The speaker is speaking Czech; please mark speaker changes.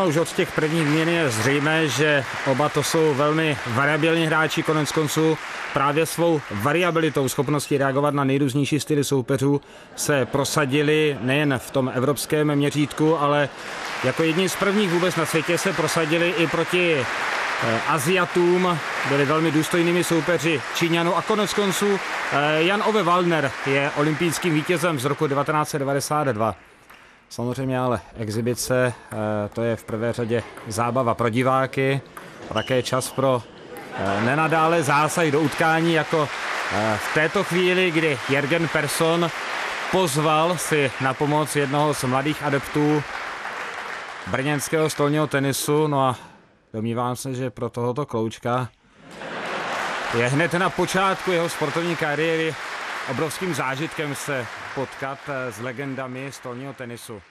Speaker 1: No, už od těch prvních změn je zřejmé, že oba to jsou velmi variabilní hráči, konec konců právě svou variabilitou, schopností reagovat na nejrůznější styly soupeřů se prosadili nejen v tom evropském měřítku, ale jako jedni z prvních vůbec na světě se prosadili i proti Aziatům, byli velmi důstojnými soupeři Číňanů a konec konců Jan-Ove Waldner je olympijským vítězem z roku 1992. Samozřejmě ale exibice, to je v prvé řadě zábava pro diváky a také čas pro nenadále zásah do utkání, jako v této chvíli, kdy Jürgen Persson pozval si na pomoc jednoho z mladých adeptů brněnského stolního tenisu. No a domnívám se, že pro tohoto kloučka je hned na počátku jeho sportovní kariéry obrovským zážitkem se potkat s legendami stolního tenisu.